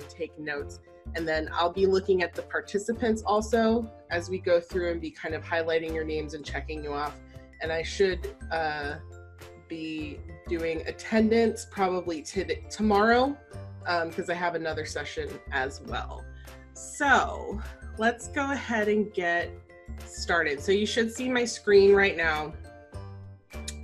take notes. And then I'll be looking at the participants also as we go through and be kind of highlighting your names and checking you off. And I should be doing attendance probably tomorrow because I have another session as well. So let's go ahead and get started. So you should see my screen right now.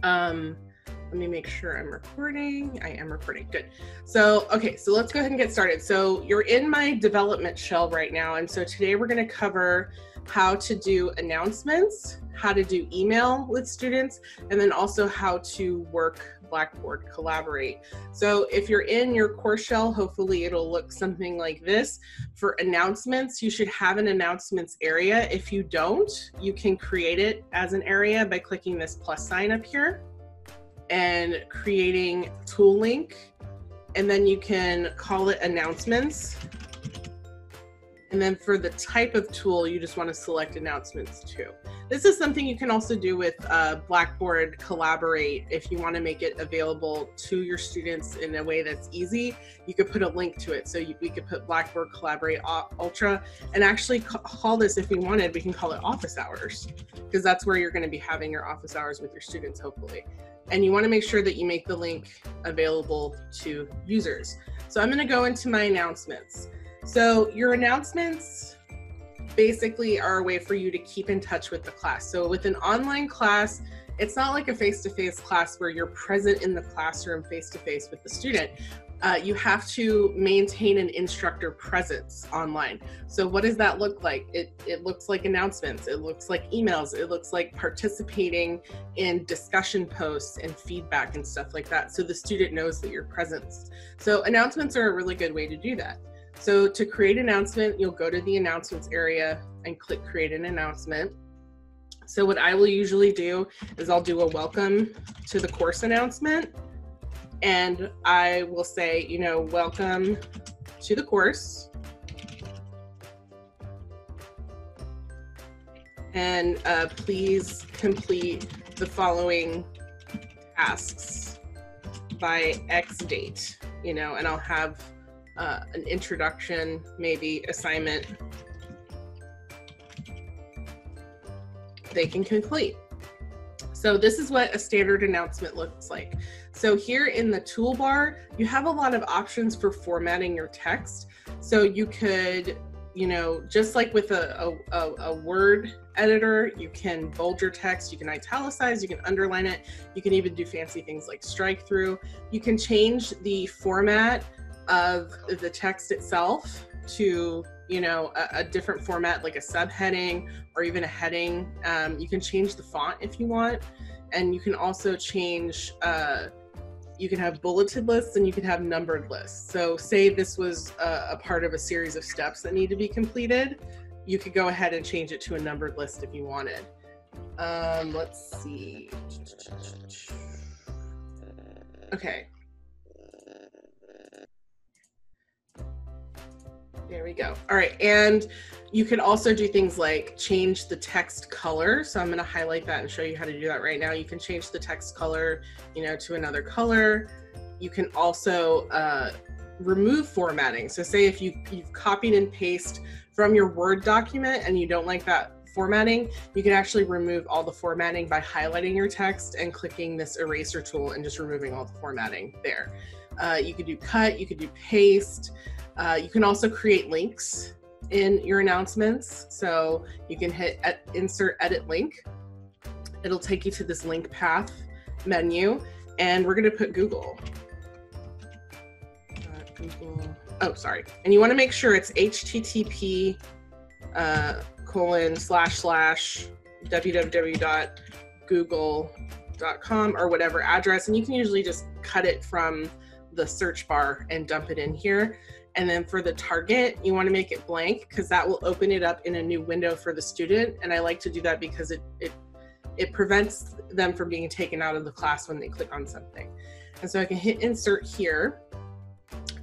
Let me make sure I'm recording. I am recording, good. So, okay, so let's go ahead and get started. So you're in my development shell right now. And so today we're gonna cover how to do announcements, how to do email with students, and then also how to work Blackboard Collaborate. So if you're in your course shell, hopefully it'll look something like this. For announcements, you should have an announcements area. If you don't, you can create it as an area by clicking this plus sign up here and creating tool link, and then you can call it announcements. And then for the type of tool, you just want to select announcements too. This is something you can also do with Blackboard Collaborate. If you want to make it available to your students in a way that's easy, you could put a link to it. So we could put Blackboard Collaborate Ultra and actually call this, if we wanted, we can call it office hours, because that's where you're going to be having your office hours with your students, hopefully. And you want to make sure that you make the link available to users. So I'm going to go into my announcements. So your announcements basically are a way for you to keep in touch with the class. So with an online class, it's not like a face-to-face class where you're present in the classroom face-to-face with the student. You have to maintain an instructor presence online. So what does that look like? It looks like announcements, it looks like emails, it looks like participating in discussion posts and feedback and stuff like that, so the student knows that you're present. So announcements are a really good way to do that. So to create an announcement, you'll go to the announcements area and click create an announcement. So what I will usually do is I'll do a welcome to the course announcement. And I will say, you know, welcome to the course. And please complete the following tasks by X date, you know, and I'll have an introduction, maybe assignment they can complete. So this is what a standard announcement looks like. So here in the toolbar, you have a lot of options for formatting your text. So you could, you know, just like with a Word editor, you can bold your text, you can italicize, you can underline it, you can even do fancy things like strike through. You can change the format of the text itself to, you know, a different format, like a subheading or even a heading. You can change the font if you want, and you can also change, you can have bulleted lists and you can have numbered lists. So say this was a part of a series of steps that need to be completed, you could go ahead and change it to a numbered list if you wanted. Let's see. Okay. There we go. All right, and you can also do things like change the text color. So I'm going to highlight that and show you how to do that right now. You can change the text color, you know, to another color. You can also remove formatting. So say if you've copied and pasted from your Word document and you don't like that formatting, you can actually remove all the formatting by highlighting your text and clicking this eraser tool and just removing all the formatting there. You could do cut, you could do paste. You can also create links in your announcements. So you can hit insert edit link. It'll take you to this link path menu, and we're going to put Google. Google. Oh, sorry. And you want to make sure it's http://www.google.com or whatever address. And you can usually just cut it from the search bar and dump it in here. And then for the target, you want to make it blank because that will open it up in a new window for the student. And I like to do that because it prevents them from being taken out of the class when they click on something. And so I can hit insert here.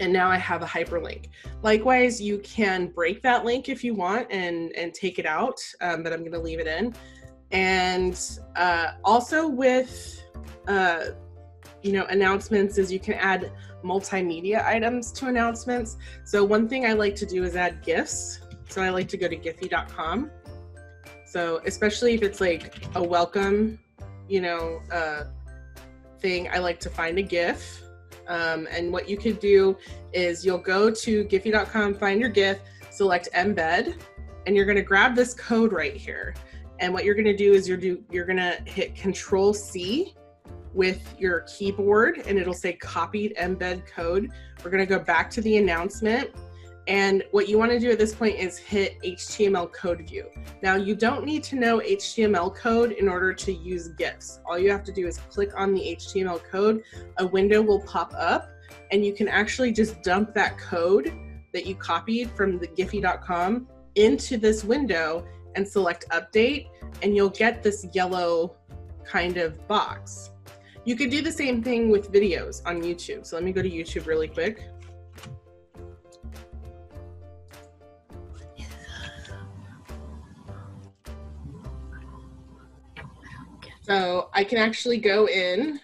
And now I have a hyperlink. Likewise, you can break that link if you want and take it out, but I'm going to leave it in. And also with announcements is you can add multimedia items to announcements. So one thing I like to do is add GIFs. So I like to go to giphy.com. So especially if it's like a welcome, thing, I like to find a GIF. And what you could do is you'll go to giphy.com, find your GIF, select embed, and you're going to grab this code right here. And what you're going to do is you're going to hit Control-C with your keyboard, and it'll say copied embed code. We're going to go back to the announcement. And what you want to do at this point is hit HTML code view. Now, you don't need to know HTML code in order to use GIFs. All you have to do is click on the HTML code. A window will pop up, and you can actually just dump that code that you copied from the giphy.com into this window and select update, and you'll get this yellow kind of box. You could do the same thing with videos on YouTube. So let me go to YouTube really quick. So I can actually go in,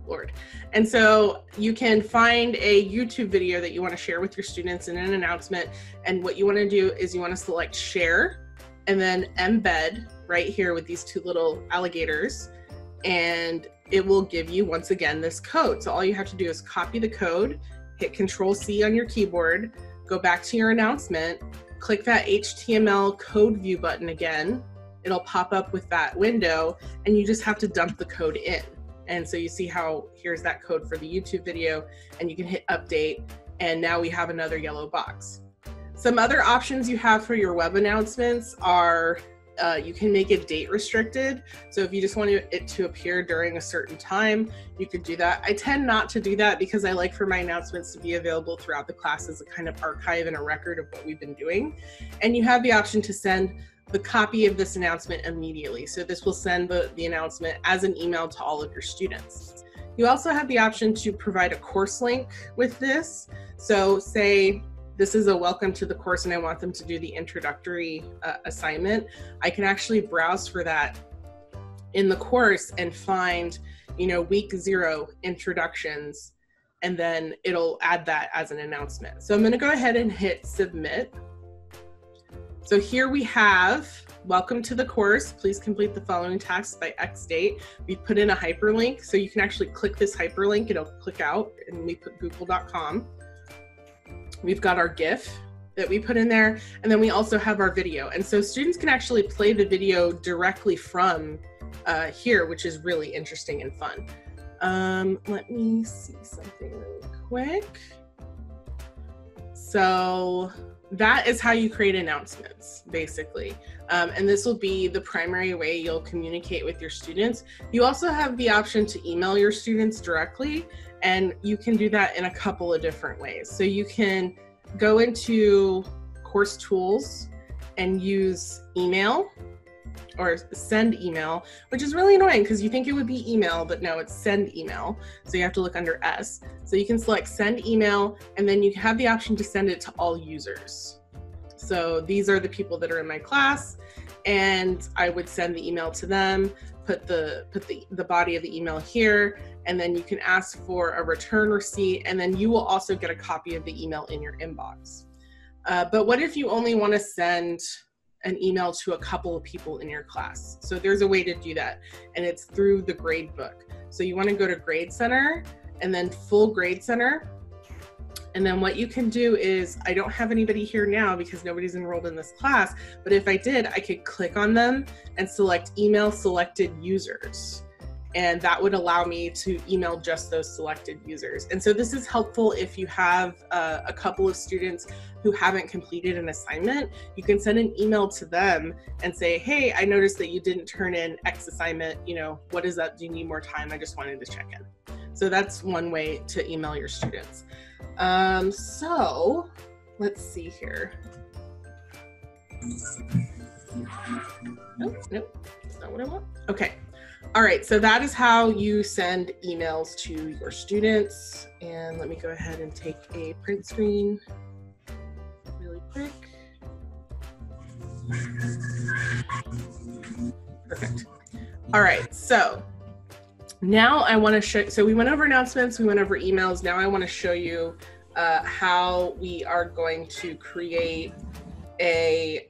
Lord. And so you can find a YouTube video that you want to share with your students in an announcement. And what you want to do is you want to select share and then embed right here with these two little alligators. And it will give you, once again, this code. So all you have to do is copy the code, hit Control-C on your keyboard, go back to your announcement, click that HTML code view button again. It'll pop up with that window, and you just have to dump the code in. And so you see how here's that code for the YouTube video, and you can hit update, and now we have another yellow box. Some other options you have for your web announcements are you can make it date restricted. So if you just want it to appear during a certain time, you could do that. I tend not to do that because I like for my announcements to be available throughout the class as a kind of archive and a record of what we've been doing. And you have the option to send the copy of this announcement immediately. So this will send the announcement as an email to all of your students. You also have the option to provide a course link with this. So say this is a welcome to the course and I want them to do the introductory assignment. I can actually browse for that in the course and find, week 0 introductions, and then it'll add that as an announcement. So I'm going to go ahead and hit submit. So here we have, welcome to the course. Please complete the following tasks by X date. We put in a hyperlink, so you can actually click this hyperlink, it'll click out, and we put google.com. We've got our GIF that we put in there, and then we also have our video. And so students can actually play the video directly from here, which is really interesting and fun. Let me see something really quick. So that is how you create announcements, basically. And this will be the primary way you'll communicate with your students. You also have the option to email your students directly, and you can do that in a couple of different ways. So you can go into course tools and use email or send email, which is really annoying because you think it would be email, but no, it's send email. So you have to look under S. So you can select send email, and then you have the option to send it to all users. So these are the people that are in my class, and I would send the email to them, put the body of the email here, and then you can ask for a return receipt, and then you will also get a copy of the email in your inbox. But what if you only want to send an email to a couple of people in your class? So there's a way to do that, and it's through the grade book. So you want to go to Grade Center and then Full Grade Center. And then what you can do is, I don't have anybody here now because nobody's enrolled in this class, but if I did, I could click on them and select email selected users. And that would allow me to email just those selected users. And so this is helpful if you have a couple of students who haven't completed an assignment. You can send an email to them and say, hey, I noticed that you didn't turn in X assignment. What is up? Do you need more time? I just wanted to check in. So that's one way to email your students. So let's see here. Nope, that's not what I want. Okay. All right, so that is how you send emails to your students. And let me go ahead and take a print screen really quick. Perfect. All right, so Now I want to show, so we went over announcements, we went over emails. Now I want to show you how we are going to create a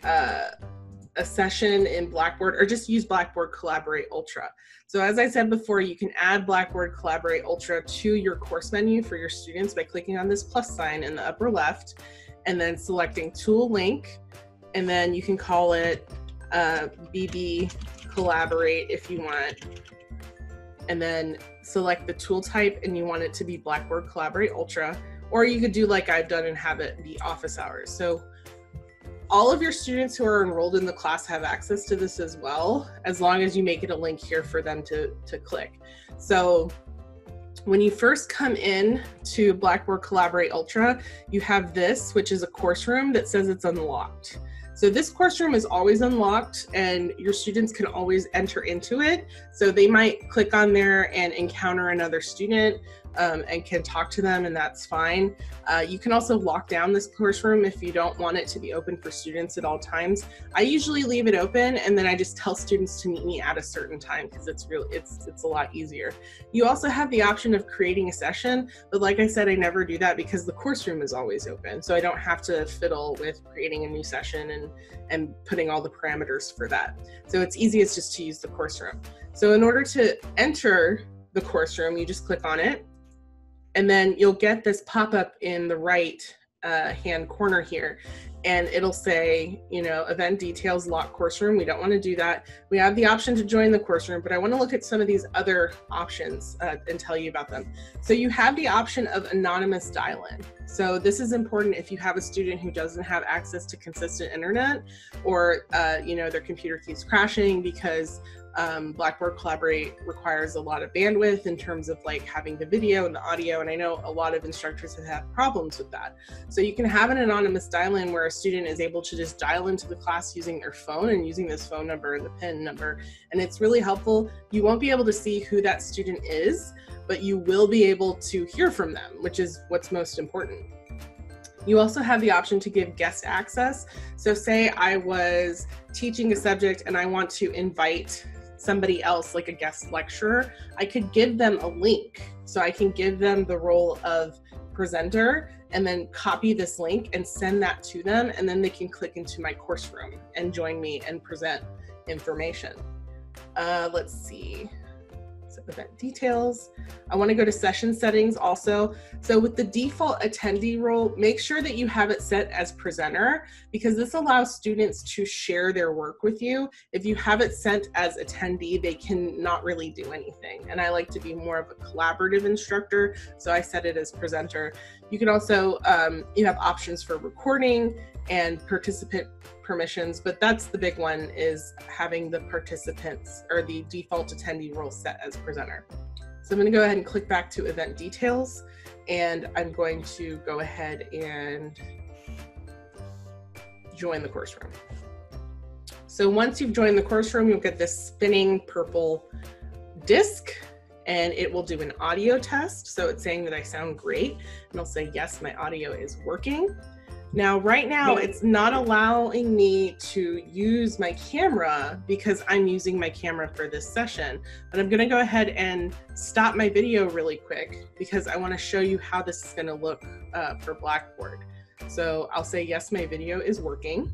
session in Blackboard, or just use Blackboard Collaborate Ultra. So as I said before, you can add Blackboard Collaborate Ultra to your course menu for your students by clicking on this plus sign in the upper left and then selecting Tool Link, and then you can call it BB Collaborate if you want, and then select the tool type and you want it to be Blackboard Collaborate Ultra, or you could do like I've done and have it be office hours. So all of your students who are enrolled in the class have access to this as well, as long as you make it a link here for them to click. So when you first come in to Blackboard Collaborate Ultra, you have this, which is a course room that says it's unlocked. So this course room is always unlocked and your students can always enter into it. So they might click on there and encounter another student and can talk to them, and that's fine. You can also lock down this course room if you don't want it to be open for students at all times. I usually leave it open and then I just tell students to meet me at a certain time because it's a lot easier. You also have the option of creating a session, but like I said, I never do that because the course room is always open. So I don't have to fiddle with creating a new session and putting all the parameters for that. So it's easiest just to use the course room. So in order to enter the course room, you just click on it, and then you'll get this pop-up in the right hand corner here, and it'll say, you know, event details, lock course room. We don't want to do that. We have the option to join the course room, but I want to look at some of these other options and tell you about them. So you have the option of anonymous dial-in. So this is important if you have a student who doesn't have access to consistent internet, or you know, their computer keeps crashing because Blackboard Collaborate requires a lot of bandwidth in terms of like having the video and the audio, and I know a lot of instructors have had problems with that. So you can have an anonymous dial-in where a student is able to just dial into the class using their phone and using this phone number and the PIN number, and it's really helpful. You won't be able to see who that student is, but you will be able to hear from them, which is what's most important. You also have the option to give guest access. So say I was teaching a subject and I want to invite somebody else, like a guest lecturer, I could give them a link. So I can give them the role of presenter and then copy this link and send that to them, and then they can click into my course room and join me and present information. Let's see. So event details. I want to go to session settings also. So with the default attendee role, make sure that you have it set as presenter, because this allows students to share their work with you. If you have it set as attendee, they can not really do anything. And I like to be more of a collaborative instructor, so I set it as presenter. You can also, you have options for recording and participant permissions, but that's the big one, is having the participants or the default attendee role set as presenter. So I'm going to go ahead and click back to event details, and I'm going to go ahead and join the course room. So once you've joined the course room, you'll get this spinning purple disc, and it will do an audio test. So it's saying that I sound great, and I'll say, yes, my audio is working. Now, right now, it's not allowing me to use my camera because I'm using my camera for this session, but I'm gonna go ahead and stop my video really quick because I wanna show you how this is gonna look for Blackboard. So I'll say, yes, my video is working.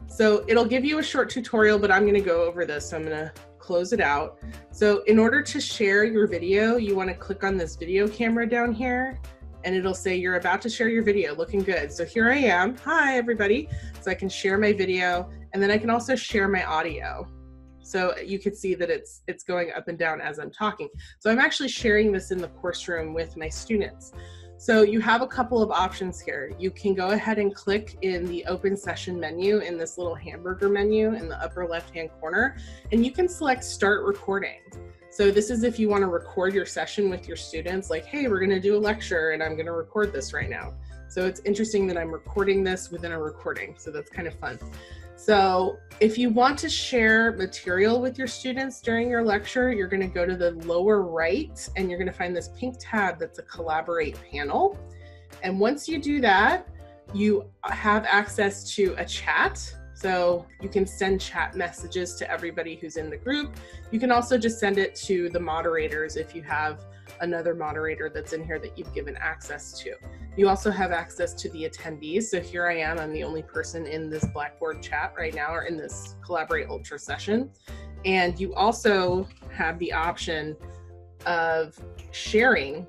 So it'll give you a short tutorial, but I'm gonna go over this. So I'm gonna close it out. So in order to share your video, you wanna click on this video camera down here, and it'll say you're about to share your video, looking good. So here I am, hi everybody. So I can share my video, and then I can also share my audio. So you can see that it's going up and down as I'm talking. So I'm actually sharing this in the course room with my students. So you have a couple of options here. You can go ahead and click in the open session menu in this little hamburger menu in the upper left-hand corner, and you can select start recording. So this is if you want to record your session with your students, like, hey, we're going to do a lecture and I'm going to record this right now. So it's interesting that I'm recording this within a recording. So that's kind of fun. So if you want to share material with your students during your lecture, you're going to go to the lower right and you're going to find this pink tab that's a collaborate panel. And once you do that, you have access to a chat. So you can send chat messages to everybody who's in the group. You can also just send it to the moderators if you have another moderator that's in here that you've given access to. You also have access to the attendees. So here I am, I'm the only person in this Blackboard chat right now, or in this Collaborate Ultra session. And you also have the option of sharing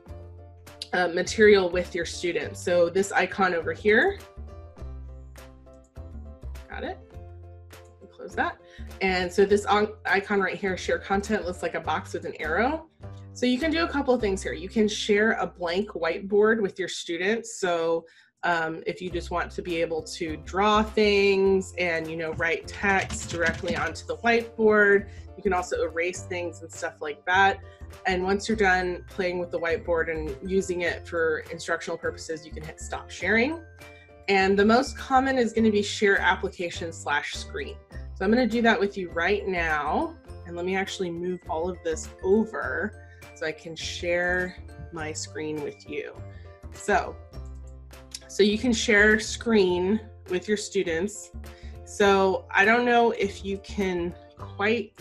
material with your students. So this icon over here, got it, close that. And so this icon right here, share content, looks like a box with an arrow. So you can do a couple of things here. You can share a blank whiteboard with your students. So if you just want to be able to draw things and, write text directly onto the whiteboard, you can also erase things and stuff like that. And once you're done playing with the whiteboard and using it for instructional purposes, you can hit stop sharing. And the most common is going to be share application / screen. So I'm going to do that with you right now. And let me actually move all of this over so I can share my screen with you. So you can share screen with your students. So I don't know if you can quite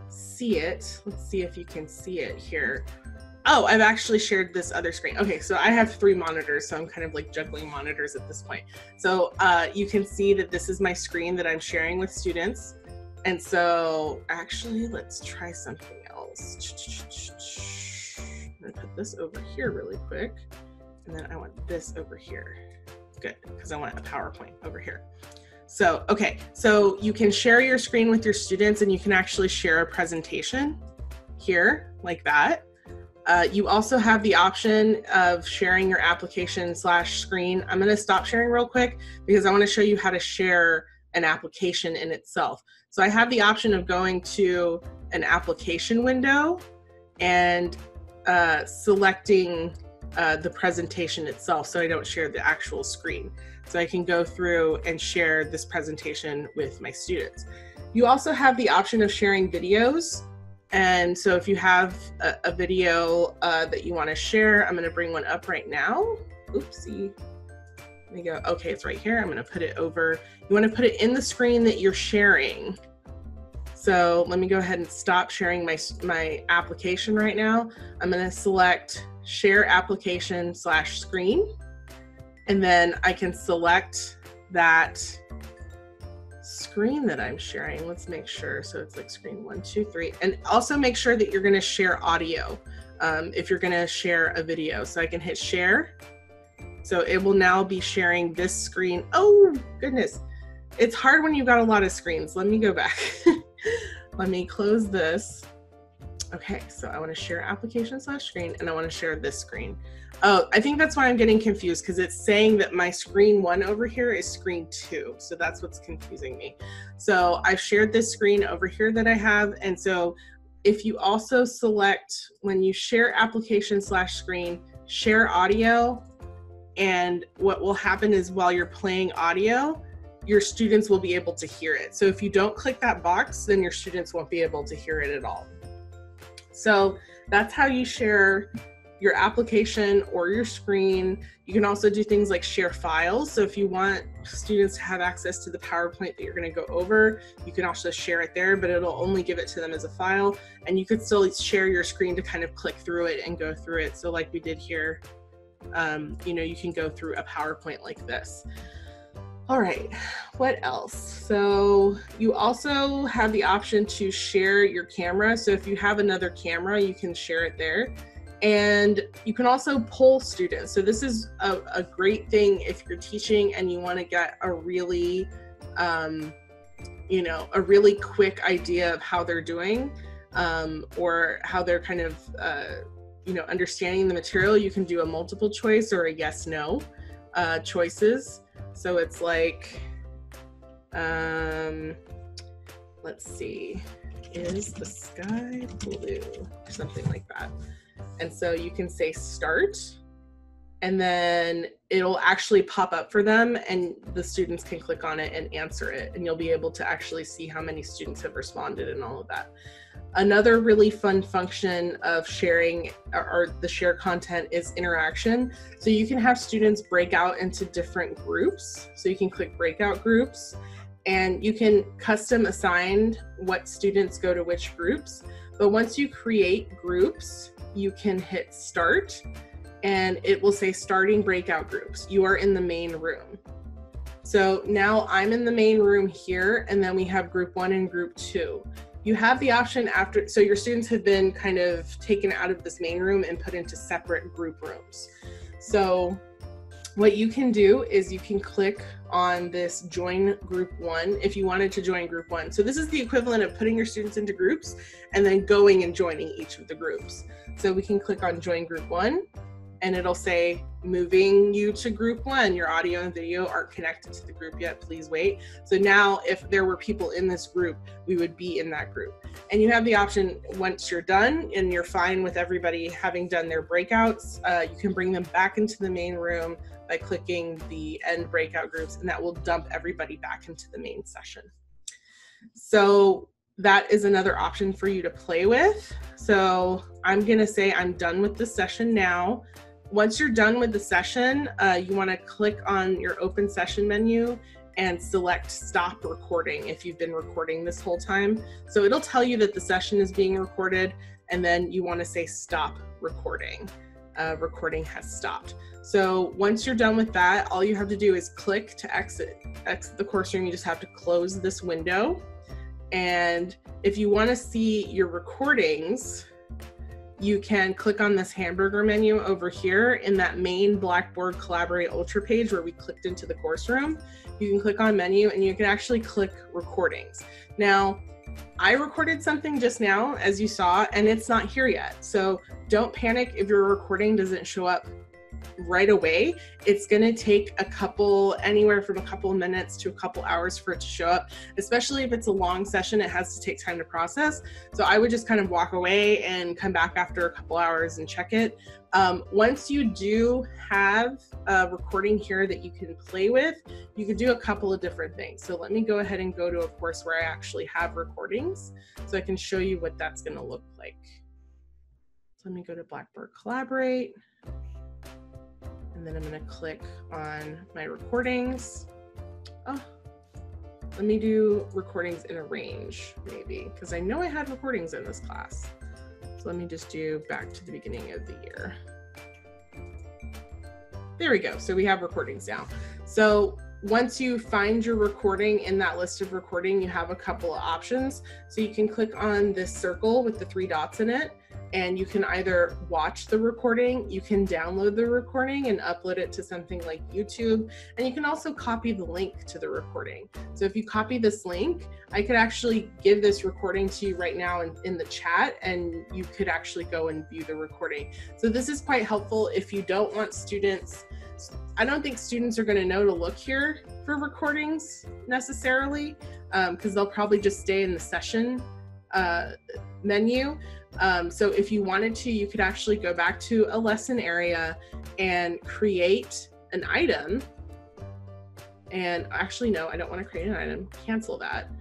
see it. Let's see if you can see it here. Oh, I've actually shared this other screen. Okay, so I have 3 monitors, so I'm kind of like juggling monitors at this point. So you can see that this is my screen that I'm sharing with students. And so actually, let's try something else. I'm gonna put this over here really quick. And then I want this over here. Good, because I want a PowerPoint over here. So, okay, so you can share your screen with your students and you can actually share a presentation here like that. You also have the option of sharing your application / screen. I'm gonna stop sharing real quick because I wanna show you how to share an application in itself. So I have the option of going to an application window and selecting the presentation itself so I don't share the actual screen. So I can go through and share this presentation with my students. You also have the option of sharing videos. And so if you have a video that you want to share, I'm going to bring one up right now. Oopsie. Let me go. Okay, it's right here. I'm going to put it over. You want to put it in the screen that you're sharing. So let me go ahead and stop sharing my application right now. I'm going to select share application / screen. And then I can select that screen that I'm sharing. Let's make sure. So it's like screen 1, 2, 3. And also make sure that you're going to share audio if you're going to share a video. So I can hit share. So it will now be sharing this screen. Oh, goodness. It's hard when you've got a lot of screens. Let me go back. Let me close this. Okay, so I want to share application / screen and I want to share this screen. Oh, I think that's why I'm getting confused because it's saying that my screen 1 over here is screen 2. So that's what's confusing me. So I've shared this screen over here that I have. And so if you also select, when you share application / screen, share audio, and what will happen is while you're playing audio, your students will be able to hear it. So if you don't click that box, then your students won't be able to hear it at all. So that's how you share your application or your screen. You can also do things like share files. So if you want students to have access to the PowerPoint that you're going to go over, you can also share it there, but it'll only give it to them as a file. And you could still share your screen to kind of click through it and go through it. So like we did here, you can go through a PowerPoint like this. All right, what else? So you also have the option to share your camera. So if you have another camera, you can share it there. And you can also poll students. So this is a great thing if you're teaching and you want to get a really, a really quick idea of how they're doing or how they're kind of, understanding the material. You can do a multiple choice or a yes, no choices. So it's like, let's see, is the sky blue? Or something like that. And so you can say start, and then it'll actually pop up for them and the students can click on it and answer it. And you'll be able to actually see how many students have responded and all of that. Another really fun function of sharing or the share content is interaction. So you can have students break out into different groups. So you can click breakout groups and you can custom assign what students go to which groups. But once you create groups, you can hit start and it will say starting breakout groups. You are in the main room. So now I'm in the main room here, and then we have group 1 and group 2. You have the option after, so your students have been kind of taken out of this main room and put into separate group rooms. So what you can do is you can click on this join group 1 if you wanted to join group 1. So this is the equivalent of putting your students into groups and then going and joining each of the groups. So we can click on join group 1 and it'll say moving you to group 1. Your audio and video aren't connected to the group yet, please wait. So now if there were people in this group, we would be in that group. And you have the option, once you're done and you're fine with everybody having done their breakouts, you can bring them back into the main room by clicking the end breakout groups, and that will dump everybody back into the main session. So that is another option for you to play with. So I'm gonna say I'm done with the session now. Once you're done with the session, you wanna click on your open session menu and select stop recording if you've been recording this whole time. So it'll tell you that the session is being recorded, and then you wanna say stop recording. Recording has stopped. So once you're done with that, all you have to do is click to exit the course room. You just have to close this window. And if you want to see your recordings, you can click on this hamburger menu over here in that main Blackboard Collaborate Ultra page where we clicked into the course room. You can click on menu and you can actually click recordings. Now, I recorded something just now, as you saw, and it's not here yet. So don't panic if your recording doesn't show up right away. It's going to take anywhere from a couple of minutes to a couple hours for it to show up, especially if it's a long session. It has to take time to process. So I would just kind of walk away and come back after a couple hours and check it. Once you do have a recording here that you can play with, you can do a couple of different things. So let me go ahead and go to a course where I actually have recordings so I can show you what that's going to look like. So let me go to Blackboard Collaborate. And then I'm going to click on my recordings. Oh, let me do recordings in a range, maybe, because I know I had recordings in this class. So let me just do back to the beginning of the year. There we go. So we have recordings now. So once you find your recording in that list of recording, you have a couple of options. So you can click on this circle with the 3 dots in it, and you can either watch the recording, you can download the recording and upload it to something like YouTube, and you can also copy the link to the recording. So if you copy this link, I could actually give this recording to you right now in the chat, and you could actually go and view the recording. So this is quite helpful if you don't want students. I don't think students are going to know to look here for recordings necessarily, because they'll probably just stay in the session menu. So if you wanted to, you could actually go back to a lesson area and create an item. And actually, no, I don't want to create an item. Cancel that.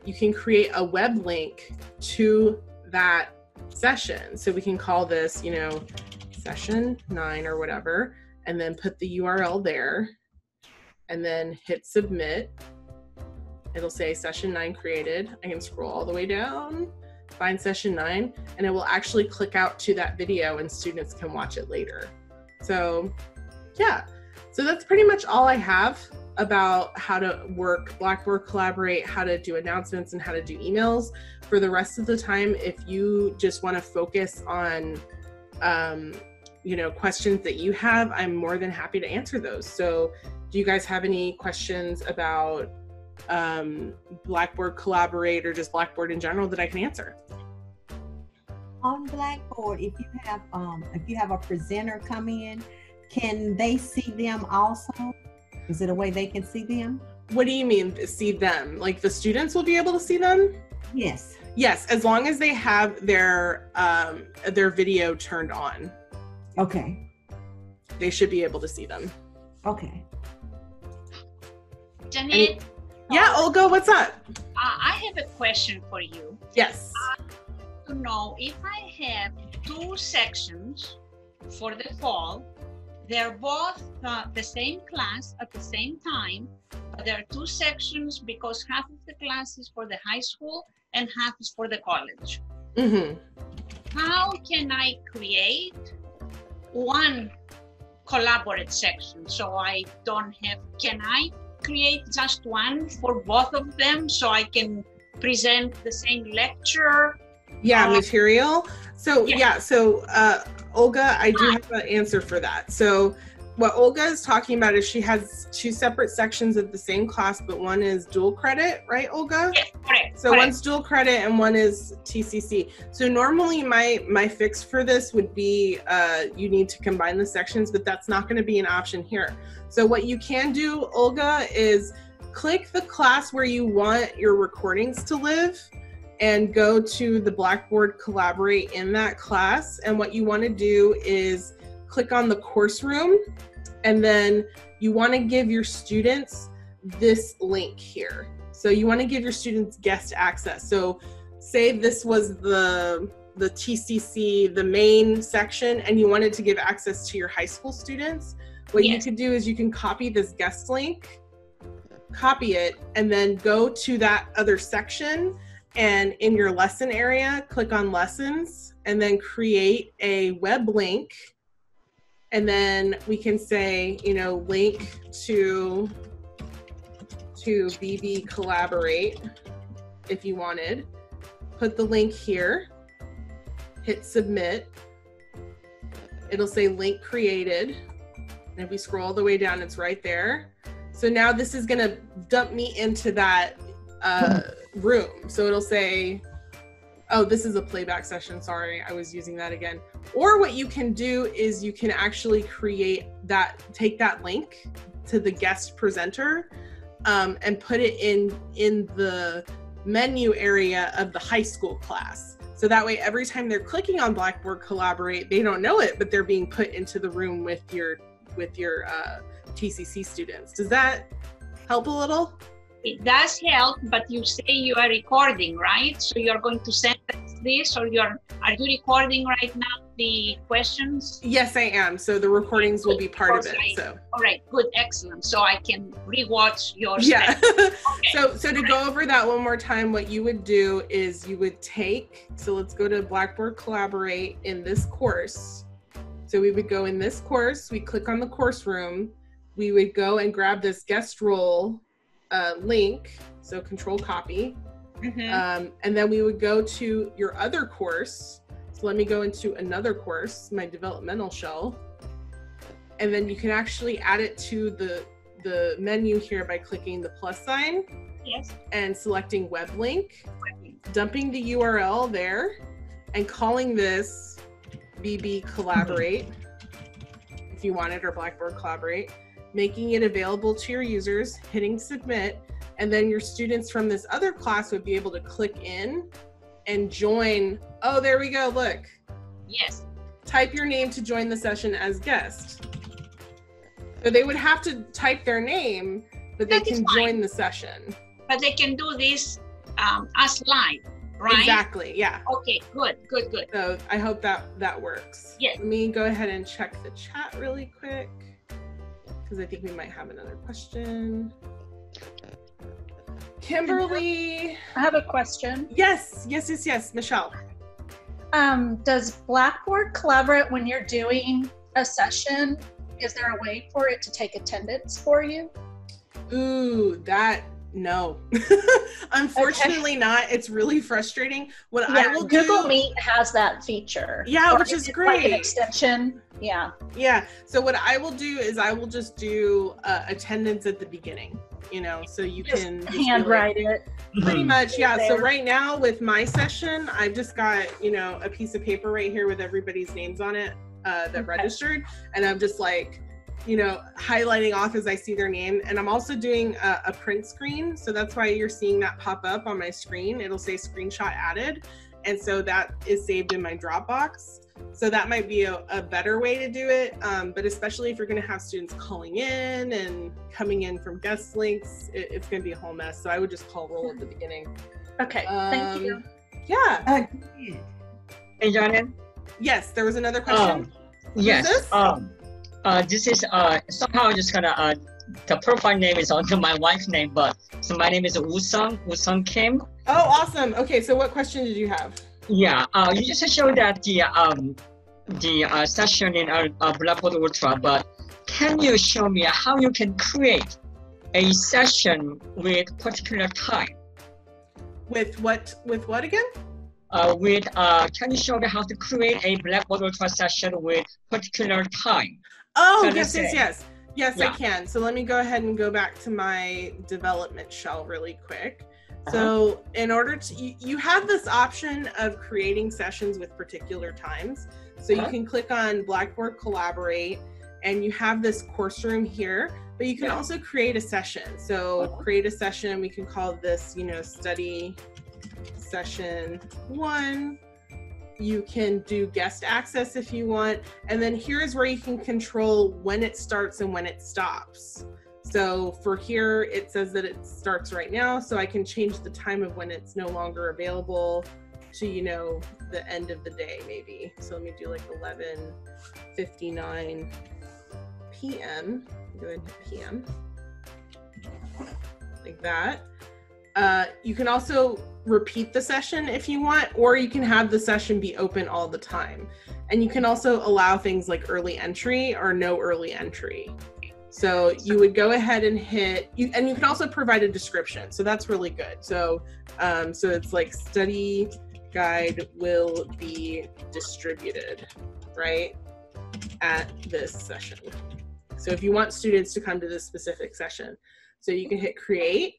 You can create a web link to that session. So we can call this, you know, session 9 or whatever, and then put the URL there and then hit submit. It'll say session 9 created. I can scroll all the way down, find session 9, and it will actually click out to that video and students can watch it later. So yeah, so that's pretty much all I have about how to work Blackboard Collaborate, how to do announcements, and how to do emails. For the rest of the time, if you just want to focus on you know, questions that you have, I'm more than happy to answer those. So do you guys have any questions about Blackboard Collaborate or just Blackboard in general that I can answer? On Blackboard, if you have a presenter come in, can they see them also? Is it a way they can see them? What do you mean see them? Like the students will be able to see them? Yes. Yes, as long as they have their video turned on. Okay. They should be able to see them. Okay. Janet? Yeah, Olga, what's up? I have a question for you. Yes. To know if I have 2 sections for the fall, they're both the same class at the same time. But there are two sections because half of the class is for the high school and half is for the college. Mm-hmm. How can I create one collaborate section so I don't have, can I create just one for both of them so I can present the same lecture? Yeah, material. So yeah. Olga, I do have an answer for that. So what Olga is talking about is she has two separate sections of the same class, but one is dual credit, right, Olga? Yes, correct. So one's dual credit and one is TCC. So normally my fix for this would be you need to combine the sections, but that's not going to be an option here. So what you can do, Olga, is click the class where you want your recordings to live and go to the Blackboard Collaborate in that class. And what you want to do is click on the course room, and then you want to give your students this link here. So you want to give your students guest access. So say this was the TCC, the main section, and you wanted to give access to your high school students. What you could do is you can copy this guest link, copy it, and then go to that other section, and in your lesson area, click on lessons, and then create a web link. And then we can say, you know, link to BB Collaborate if you wanted. Put the link here, hit submit. It'll say link created. And if we scroll all the way down, it's right there. So now this is gonna dump me into that room. So it'll say, oh, this is a playback session. Sorry, I was using that again. Or what you can do is you can actually take that link to the guest presenter and put it in the menu area of the high school class. So that way, every time they're clicking on Blackboard Collaborate, they don't know it, but they're being put into the room with your TCC students. Does that help a little? It does help, but you say you are recording, right? So you're going to send us this, or are you recording right now the questions? Yes, I am. So the recordings will be part of it. So all right, good, excellent. So I can rewatch your Okay. So to go over that one more time, what you would do is you would so let's go to Blackboard Collaborate in this course. So we would go in this course, we click on the course room, we would go and grab this guest role link, so control copy, and then we would go to your other course. So let me go into another course, my developmental shell, and then you can actually add it to the menu here by clicking the plus sign and selecting web link, dumping the URL there, and calling this BB Collaborate if you want it, or Blackboard Collaborate, making it available to your users, hitting submit, and then your students from this other class would be able to click in and join. Oh, there we go, look. Yes. Type your name to join the session as guest. So they would have to type their name, but they can join the session. But they can do this as live, right? Exactly, yeah. Okay, good. So I hope that works. Yes. Let me go ahead and check the chat really quick, because I think we might have another question. Kimberly. I have a question. Yes, Michelle. Does Blackboard Collaborate when you're doing a session? Is there a way for it to take attendance for you? Ooh, no. Unfortunately not. It's really frustrating. What I will Google Meet has that feature. Yeah, which is great. Like an extension. Yeah. So what I will do is I will just do attendance at the beginning, so you can handwrite it. Pretty much, yeah. So right now with my session, I've just got, a piece of paper right here with everybody's names on it that registered. And I'm just like, highlighting off as I see their name. And I'm also doing a print screen. So that's why you're seeing that pop up on my screen. It'll say screenshot added. And so that is saved in my Dropbox. So that might be a better way to do it. But especially if you're going to have students calling in and coming in from guest links, it's going to be a whole mess. So I would just call roll at the beginning. Okay, thank you. Yeah. Hey, Jordan. Yes, there was another question. Yes. This is somehow just gonna the profile name is under my wife's name, but so my name is Woo-sung Kim. Oh, awesome. Okay, so what question did you have? Yeah, you just showed that the session in Blackboard Ultra, but can you show me how you can create a session with particular time? With what again? Can you show me how to create a Blackboard Ultra session with particular time? Oh, yes, yeah. I can. So let me go ahead and go back to my development shell really quick. So in order to, you have this option of creating sessions with particular times. So you can click on Blackboard Collaborate and you have this course room here, but you can also create a session. So create a session, we can call this, study session 1. You can do guest access if you want. And then here's where you can control when it starts and when it stops. So for here, it says that it starts right now. So I can change the time of when it's no longer available to, the end of the day maybe. So let me do like 11:59 p.m. Go ahead and hit PM. Like that. You can also repeat the session if you want, or you can have the session be open all the time. And you can also allow things like early entry or no early entry. So you would go ahead and and you can also provide a description. So that's really good. So, so it's like study guide will be distributed, right, at this session. So if you want students to come to this specific session, so you can hit create.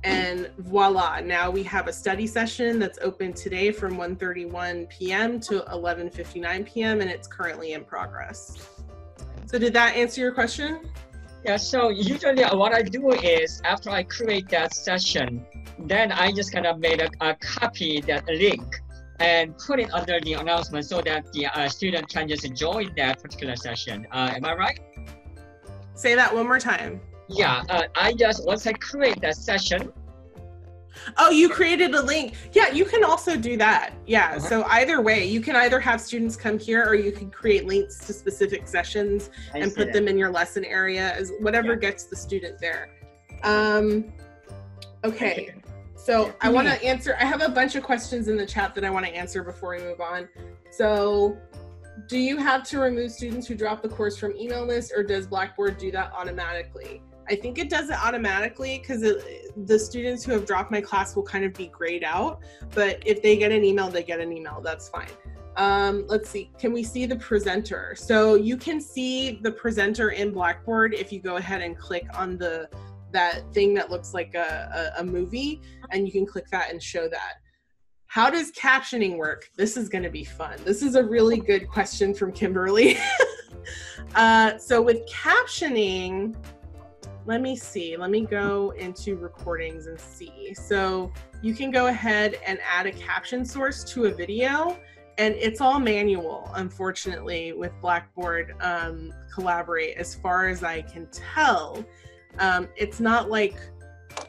And voila, now we have a study session that's open today from 1:31 p.m. to 11:59 p.m. and it's currently in progress. So did that answer your question? Yeah, so usually what I do is after I create that session, then I just kind of made a copy that link and put it under the announcement so that the student can just join that particular session. Am I right? Say that one more time. Yeah, once I create that session. Oh, you created a link. Yeah, you can also do that. Yeah, so either way, you can either have students come here or you can create links to specific sessions and put them in your lesson area, as whatever gets the student there. Okay, so I want to answer, I have a bunch of questions in the chat that I want to answer before we move on. So do you have to remove students who drop the course from email list, or does Blackboard do that automatically? I think it does it automatically because the students who have dropped my class will kind of be grayed out, but if they get an email, they get an email, that's fine. Let's see, can we see the presenter? So you can see the presenter in Blackboard if you go ahead and click on that thing that looks like a movie, and you can click that and show that. How does captioning work? This is gonna be fun. This is a really good question from Kimberly. So with captioning, let me see, let me go into recordings and see. So you can go ahead and add a caption source to a video, and it's all manual, unfortunately, with Blackboard Collaborate, as far as I can tell. It's not like,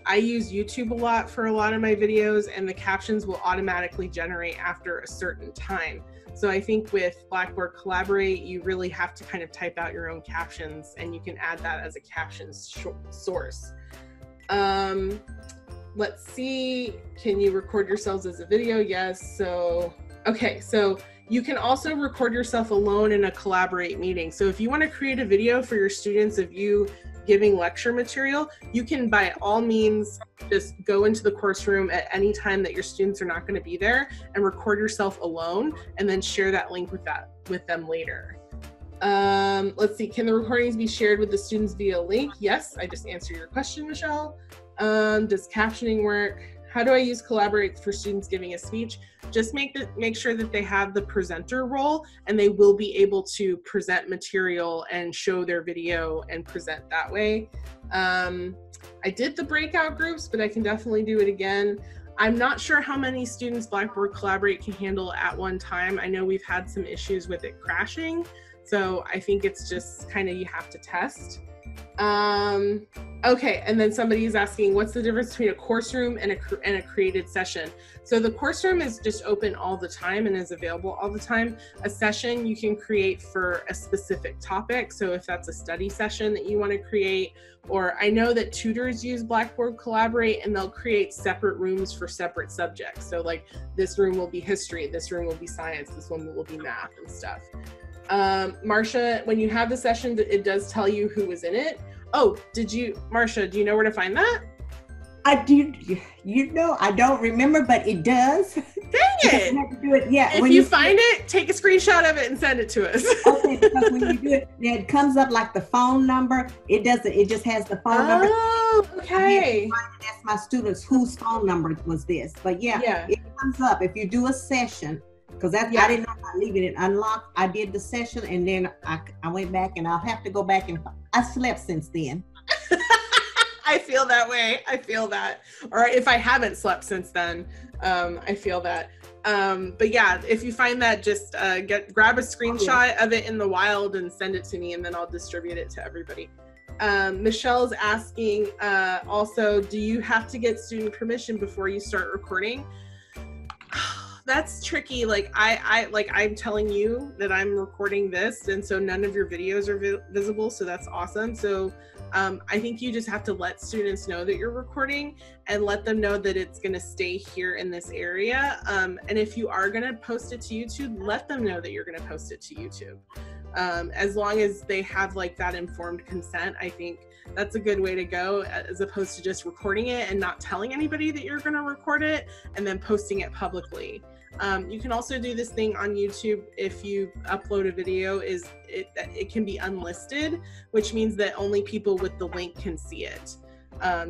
I use YouTube a lot for a lot of my videos, and the captions will automatically generate after a certain time. So I think with Blackboard Collaborate, you really have to kind of type out your own captions, and you can add that as a caption source. Let's see, can you record yourselves as a video? Yes, so, okay, so you can also record yourself alone in a Collaborate meeting. So if you want to create a video for your students of you giving lecture material, you can by all means just go into the course room at any time that your students are not going to be there and record yourself alone, and then share that link with them later. Let's see, can the recordings be shared with the students via link? Yes, I just answered your question, Michelle. Does captioning work? How do I use Collaborate for students giving a speech? Just make sure that they have the presenter role, and they will be able to present material and show their video and present that way. I did the breakout groups, but I can definitely do it again. I'm not sure how many students Blackboard Collaborate can handle at one time. I know we've had some issues with it crashing, so I think it's just kind of, you have to test. Okay, and then somebody is asking, what's the difference between a course room and a created session? So the course room is just open all the time and is available all the time. A session you can create for a specific topic. So if that's a study session that you want to create, or I know that tutors use Blackboard Collaborate and they'll create separate rooms for separate subjects. So like this room will be history, this room will be science, this one will be math and stuff. Marcia, when you have the session, it does tell you who was in it. Oh, Marcia, do you know where to find that? I do. You know, I don't remember, but it does. Dang it! Do it. Yeah. If you find it, take a screenshot of it and send it to us. Okay, because when you do it, it comes up like the phone number. It doesn't. It just has the phone number. Oh, okay. I ask my students whose phone number was this, but yeah, it comes up if you do a session. Because I didn't know about leaving it unlocked. I did the session and then I went back, and I'll have to go back, and I slept since then. I feel that way. I feel that. Or if I haven't slept since then, I feel that. But yeah, if you find that, just grab a screenshot of it in the wild and send it to me, and then I'll distribute it to everybody. Michelle's asking also, do you have to get student permission before you start recording? That's tricky. Like I'm telling you that I'm recording this, and so none of your videos are visible. So that's awesome. So I think you just have to let students know that you're recording and let them know that it's going to stay here in this area. And if you are going to post it to YouTube, let them know that you're going to post it to YouTube. As long as they have like that informed consent, I think that's a good way to go, as opposed to just recording it and not telling anybody that you're going to record it and then posting it publicly. You can also do this thing on YouTube. If you upload a video, it can be unlisted, which means that only people with the link can see it.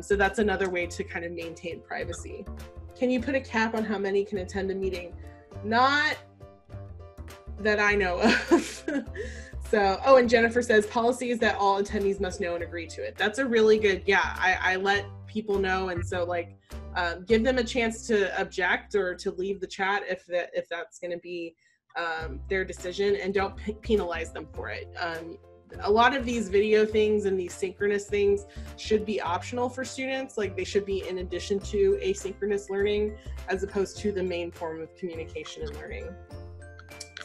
So that's another way to kind of maintain privacy. Can you put a cap on how many can attend a meeting? Not that I know of. So, oh, and Jennifer says policy is that all attendees must know and agree to it. That's a really good, I let people know, and so like give them a chance to object or to leave the chat if that's going to be their decision, and don't penalize them for it. A lot of these video things and these synchronous things should be optional for students. Like they should be in addition to asynchronous learning, as opposed to the main form of communication and learning.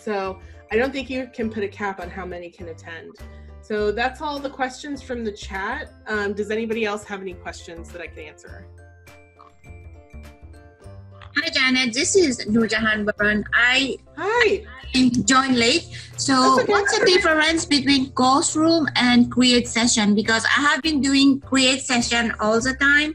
So I don't think you can put a cap on how many can attend. So that's all the questions from the chat. Does anybody else have any questions that I can answer? Hi Janet, this is Nurjahan Baran. Hi. I joined late. So okay. What's the difference between course room and create session? Because I have been doing create session all the time.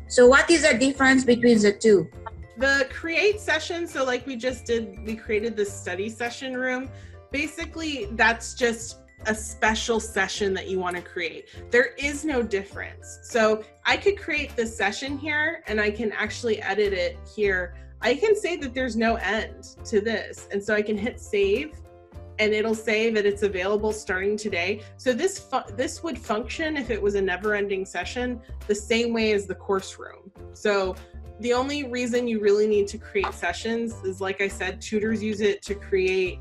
So what is the difference between the two? The create session, so like we just did, we created the study session room. Basically, that's just a special session that you want to create. There is no difference. So I could create this session here and I can actually edit it here. I can say that there's no end to this. And so I can hit save and it'll say that it's available starting today. So this would function if it was a never-ending session the same way as the course room. So the only reason you really need to create sessions is, like I said, tutors use it to create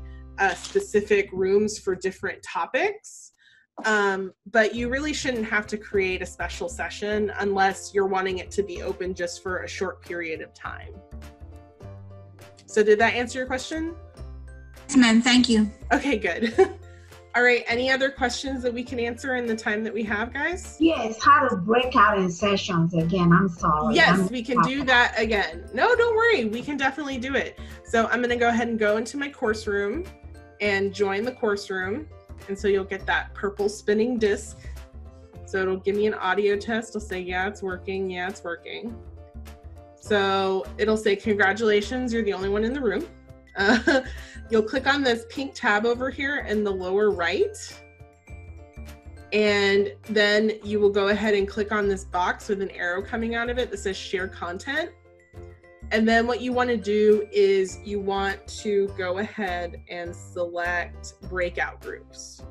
specific rooms for different topics. But you really shouldn't have to create a special session unless you're wanting it to be open just for a short period of time. So did that answer your question? Yes, ma'am. Thank you. Okay, good. All right, any other questions that we can answer in the time that we have, guys? Yes, how to break out in sessions again. I'm sorry. Yes, we can do that again. No, don't worry. We can definitely do it. So I'm going to go ahead and go into my course room and join the course room. And so you'll get that purple spinning disc. So it'll give me an audio test. It'll say, yeah, it's working. Yeah, it's working. So it'll say, congratulations, you're the only one in the room. You'll click on this pink tab over here in the lower right. And then you will go ahead and click on this box with an arrow coming out of it that says share content. And then what you want to do is you want to go ahead and select breakout groups.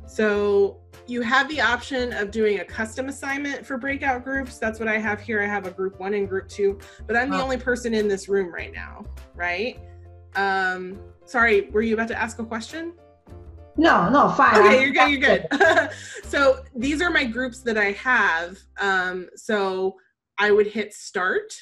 So you have the option of doing a custom assignment for breakout groups. That's what I have here. I have a group 1 and group 2, but I'm the only person in this room right now, right? Sorry, were you about to ask a question? No, fine. Okay, you're good. So these are my groups that I have. So I would hit start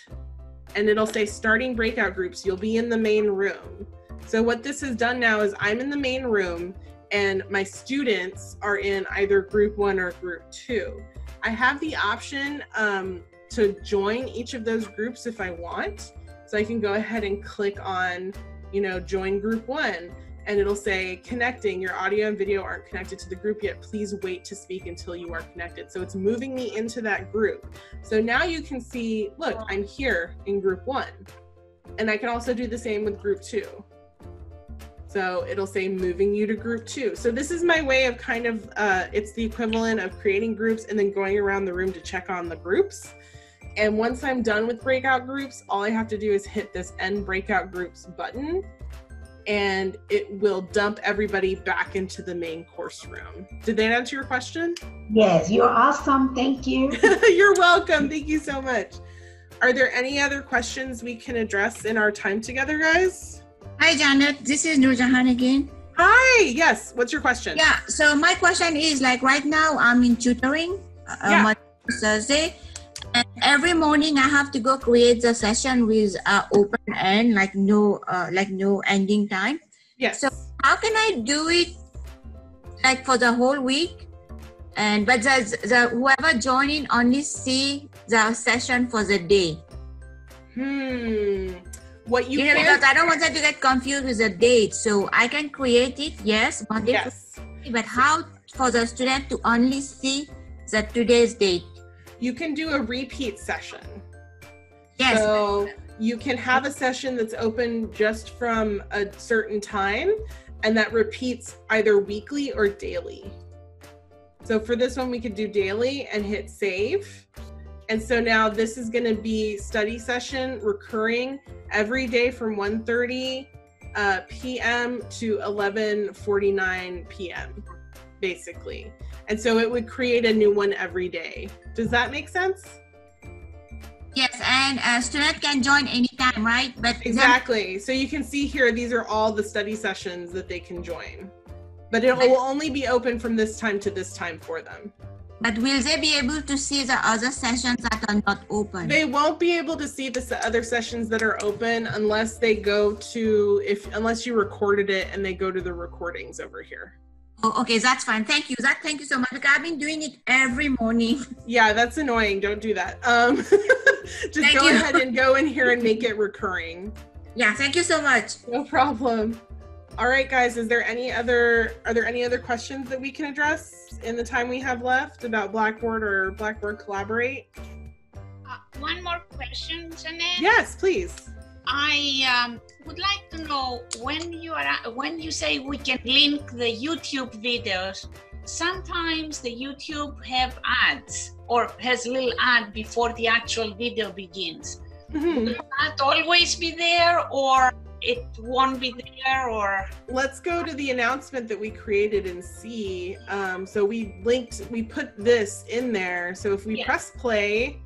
and it'll say starting breakout groups. You'll be in the main room. So what this has done now is I'm in the main room and my students are in either group 1 or group 2. I have the option to join each of those groups if I want. So I can go ahead and click on, join group 1, and it'll say connecting, your audio and video aren't connected to the group yet. Please wait to speak until you are connected. So it's moving me into that group. So now you can see, look, I'm here in group 1. And I can also do the same with group 2. So it'll say moving you to group 2. So this is my way of kind of, it's the equivalent of creating groups and then going around the room to check on the groups. And once I'm done with breakout groups, all I have to do is hit this end breakout groups button and it will dump everybody back into the main course room. Did that answer your question? Yes, you're awesome. Thank you. You're welcome. Thank you so much. Are there any other questions we can address in our time together, guys? Hi, Janet. This is Nurjahan again. Hi. Yes. What's your question? Yeah. So my question is, like, right now I'm in tutoring Monday to Thursday, and every morning I have to go create the session with open end, like no ending time. Yes. So how can I do it, like, for the whole week? But the whoever joining only see the session for the day. What you because I don't want them to get confused with the date. So I can create it, yes, Monday to Friday, but how for the student to only see the today's date? You can do a repeat session. Yes. So you can have a session that's open just from a certain time and that repeats either weekly or daily. So for this one, we could do daily and hit save. And so now this is going to be study session recurring every day from 1:30 p.m. to 11:49 p.m. basically. And so it would create a new one every day. Does that make sense? Yes, and a student can join anytime, right? But exactly. So you can see here, these are all the study sessions that they can join. But it will only be open from this time to this time for them. But will they be able to see the other sessions that are not open? They won't be able to see the other sessions that are open unless they go to, unless you recorded it and they go to the recordings over here. Oh, okay, that's fine. Thank you. Thank you so much. Because I've been doing it every morning. Yeah, that's annoying. Don't do that. Just go ahead and go in here and make it recurring. Yeah, thank you so much. No problem. All right, guys, are there any other questions that we can address in the time we have left about Blackboard or Blackboard Collaborate? One more question, Janet. Yes, please. I would like to know when you say we can link the YouTube videos, sometimes the YouTube have ads or has a little ad before the actual video begins. Will that always be there or it won't be there? Or let's go to the announcement that we created and see. So we put this in there. So if we press play,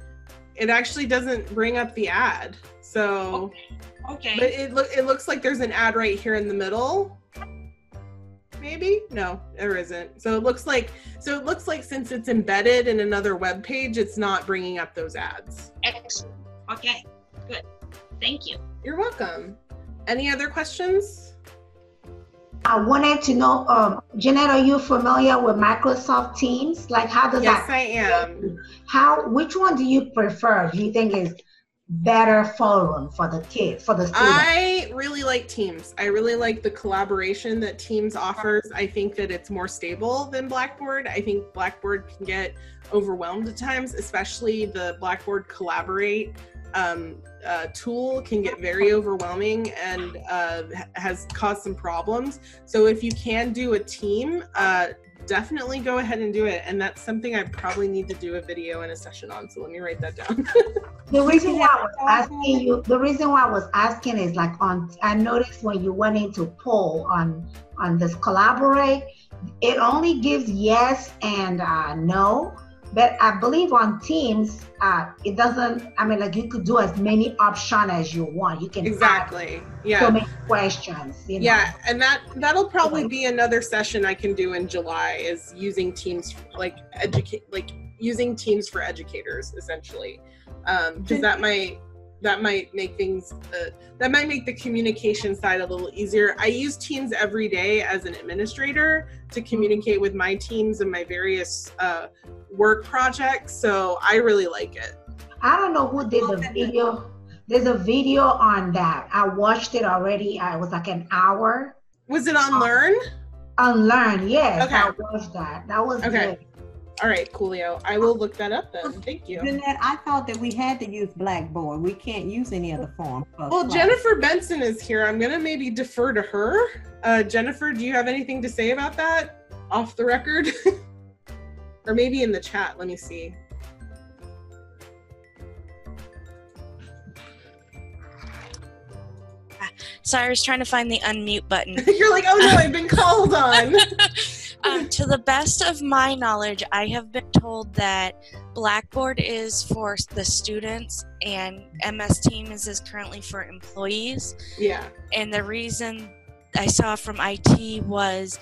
it actually doesn't bring up the ad. So okay. But it looks like there's an ad right here in the middle. Maybe? No, there isn't. So it looks like since it's embedded in another web page, it's not bringing up those ads. Excellent. Okay, good. Thank you. You're welcome. Any other questions? I wanted to know, Jeanette, are you familiar with Microsoft Teams? Like, how does that? Yes, I am. Which one do you prefer? Do you think is better forum for the kids, for the students? I really like Teams. I really like the collaboration that Teams offers. I think that it's more stable than Blackboard. I think Blackboard can get overwhelmed at times, especially the Blackboard Collaborate tool can get very overwhelming and has caused some problems. So if you can do a team, definitely go ahead and do it. And that's something I probably need to do a video and a session on. So let me write that down. The reason why I was asking is like I noticed when you went into poll on this Collaborate, it only gives yes and no. But I believe on Teams, it doesn't, I mean, like you could do as many options as you want. You can exactly. Yeah. So many questions. You know? Yeah, and that'll probably be another session I can do in July, is using Teams, like using Teams for educators, essentially, because that might make things that might make the communication side a little easier. I use Teams every day as an administrator to communicate with my teams and my various work projects, so I really like it. I don't know who did the video. There's a video on that. I watched it already. It was like an hour. Was it on Learn? On Learn, yes. Okay. I watched that. That was okay. Good. All right, coolio. I will look that up then. Thank you. Jeanette, I thought that we had to use Blackboard. We can't use any other form. Well, Jennifer Benson is here. I'm going to maybe defer to her. Jennifer, do you have anything to say about that off the record? Or maybe in the chat. Let me see. Sorry, I was trying to find the unmute button. You're like, oh no, I've been called on. To the best of my knowledge, I have been told that Blackboard is for the students and MS Teams is currently for employees. Yeah. And the reason I saw from IT was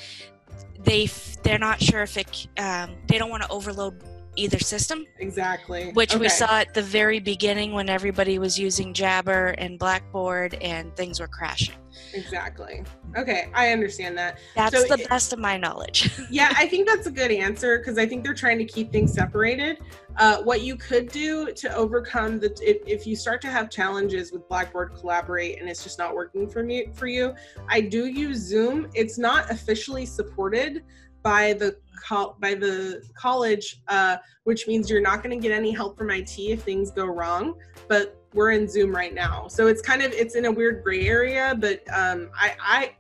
they're not sure if it, they don't want to overload either system. Exactly. Which we saw at the very beginning when everybody was using Jabber and Blackboard and things were crashing. Exactly. Okay, I understand that. That's the best of my knowledge. Yeah, I think that's a good answer because I think they're trying to keep things separated. What you could do to overcome if you start to have challenges with Blackboard Collaborate and it's just not working for you, I do use Zoom. It's not officially supported by the college, which means you're not going to get any help from IT if things go wrong, but we're in Zoom right now. So it's in a weird gray area, but I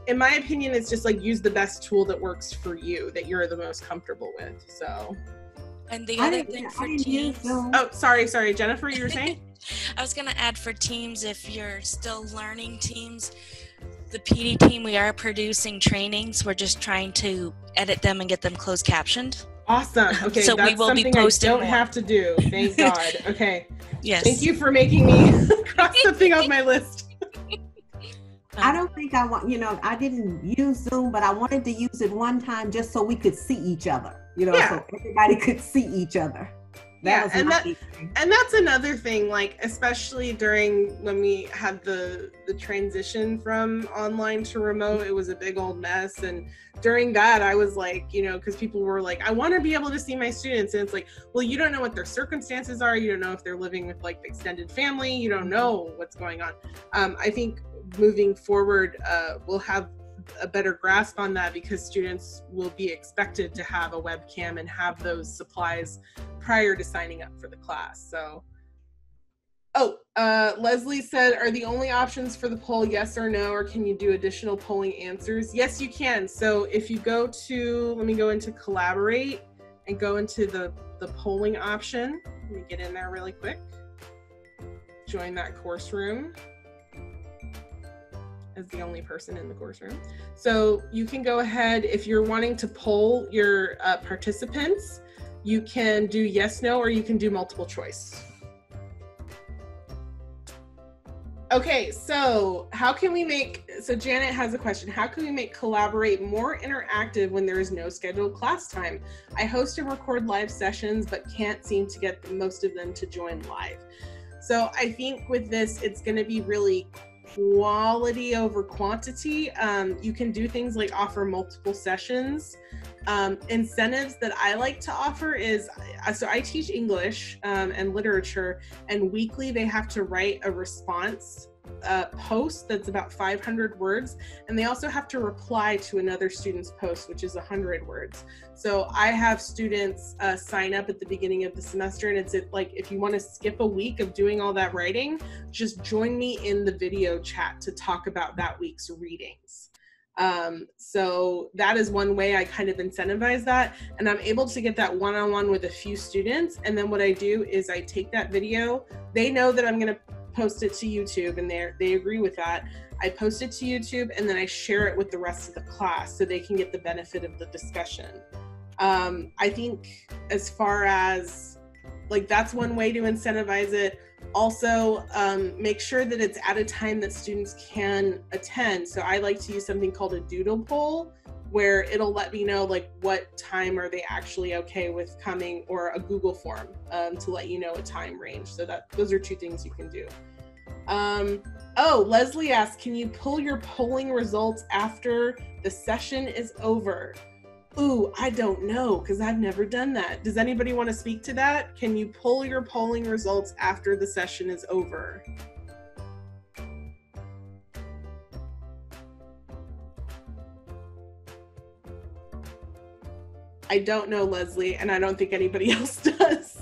in my opinion, it's just like use the best tool that works for you, that you're the most comfortable with. So. And the other thing for Teams. Oh, sorry, Jennifer, you were saying? I was going to add for Teams, if you're still learning Teams, the PD team, we are producing trainings. We're just trying to edit them and get them closed captioned. Awesome. Okay, so that's we will something be posting I don't have to do. Thank God. Okay. Yes. Thank you for making me cross something off my list. I don't think I want, I didn't use Zoom, but I wanted to use it one time just so we could see each other, so everybody could see each other. And that's another thing, like, especially during when we had the transition from online to remote, it was a big old mess. And during that, I was like, because people were like, I want to be able to see my students. And it's like, well, you don't know what their circumstances are. You don't know if they're living with like extended family. You don't know what's going on. I think moving forward, we'll have a better grasp on that because students will be expected to have a webcam and have those supplies prior to signing up for the class. So, Leslie said, are the only options for the poll yes or no, or can you do additional polling answers? Yes, you can. So if you go to, let me go into Collaborate and go into the polling option. Let me get in there really quick. Join that course room as the only person in the course room. So you can go ahead, if you're wanting to poll your participants, you can do yes, no, or you can do multiple choice. Okay, so so Janet has a question. How can we make Collaborate more interactive when there is no scheduled class time? I host and record live sessions, but can't seem to get most of them to join live. So I think with this, it's gonna be really quality over quantity. You can do things like offer multiple sessions. Incentives that I like to offer is, so I teach English and literature, and weekly they have to write a response post that's about 500 words, and they also have to reply to another student's post, which is 100 words. So I have students sign up at the beginning of the semester, and it's like, if you want to skip a week of doing all that writing, just join me in the video chat to talk about that week's readings. So that is one way I kind of incentivize that, and I'm able to get that one-on-one with a few students. And then what I do is I take that video, they know that I'm going to post it to YouTube, and they agree with that. I post it to YouTube, and then I share it with the rest of the class so they can get the benefit of the discussion. I think as far as like, that's one way to incentivize it. Also, make sure that it's at a time that students can attend. So I like to use something called a doodle poll, where it'll let me know like what time are they actually okay with coming, or a Google form to let you know a time range. So that those are two things you can do. Oh, Leslie asked, can you pull your polling results after the session is over? Ooh, I don't know, because I've never done that. Does anybody want to speak to that? Can you pull your polling results after the session is over? I don't know, Leslie, and I don't think anybody else does.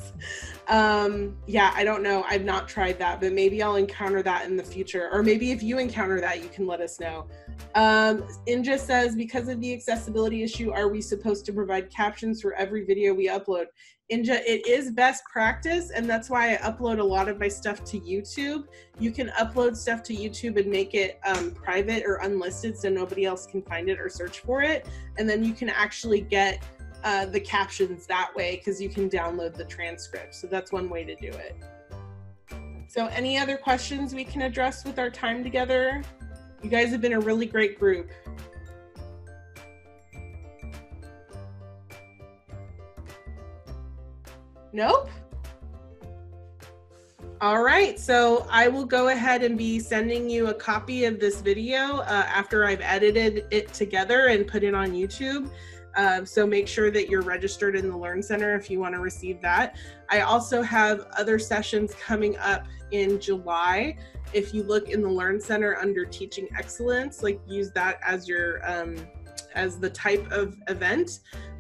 Yeah, I don't know. I've not tried that, but maybe I'll encounter that in the future. Or maybe if you encounter that, you can let us know. Inja says, because of the accessibility issue, are we supposed to provide captions for every video we upload? Inja, it is best practice, and that's why I upload a lot of my stuff to YouTube. You can upload stuff to YouTube and make it private or unlisted so nobody else can find it or search for it. And then you can actually get the captions that way, because you can download the transcript. So that's one way to do it. So any other questions we can address with our time together? You guys have been a really great group. Nope? All right, so I will go ahead and be sending you a copy of this video after I've edited it together and put it on YouTube. So make sure that you're registered in the Learn Center if you want to receive that. I also have other sessions coming up in July. If you look in the Learn Center under Teaching Excellence, like use that as your as the type of event.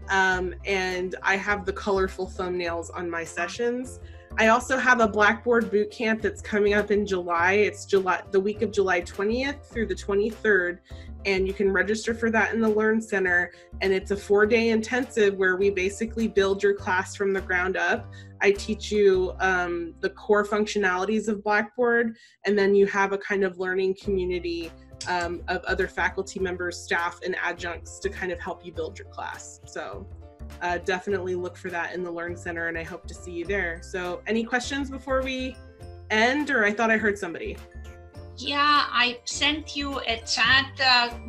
And I have the colorful thumbnails on my sessions. I also have a Blackboard bootcamp that's coming up in July. It's the week of July 20th through the 23rd. And you can register for that in the Learn Center. And it's a 4-day intensive where we basically build your class from the ground up. I teach you the core functionalities of Blackboard, and then you have a kind of learning community of other faculty members, staff, and adjuncts to kind of help you build your class. So definitely look for that in the Learn Center, and I hope to see you there. So any questions before we end, or I thought I heard somebody? Yeah, I sent you a chat,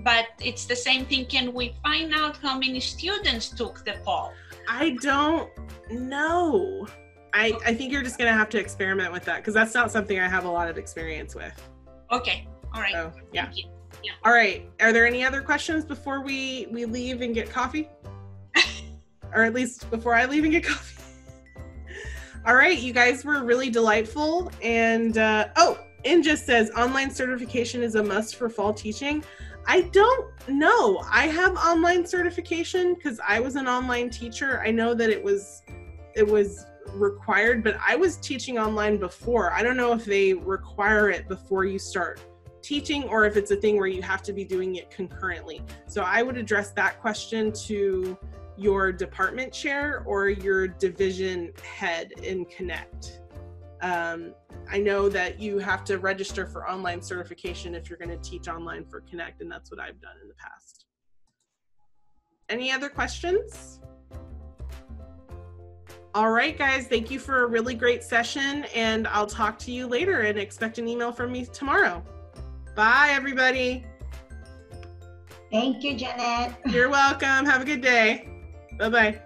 but it's the same thing. Can we find out how many students took the poll? I don't know. I think you're just going to have to experiment with that, because that's not something I have a lot of experience with. Okay. All right. So, yeah. Thank you. Yeah. All right. Are there any other questions before we leave and get coffee? Or at least before I leave and get coffee? All right. You guys were really delightful. And, oh, Inja says online certification is a must for fall teaching. I don't know. I have online certification because I was an online teacher. I know that it was required, but I was teaching online before. I don't know if they require it before you start teaching, or if it's a thing where you have to be doing it concurrently. So I would address that question to your department chair or your division head in Connect. I know that you have to register for online certification if you're going to teach online for Connect, and that's what I've done in the past. Any other questions? All right, guys, thank you for a really great session, and I'll talk to you later, and expect an email from me tomorrow. Bye, everybody. Thank you, Jeanette. You're welcome. Have a good day. Bye-bye.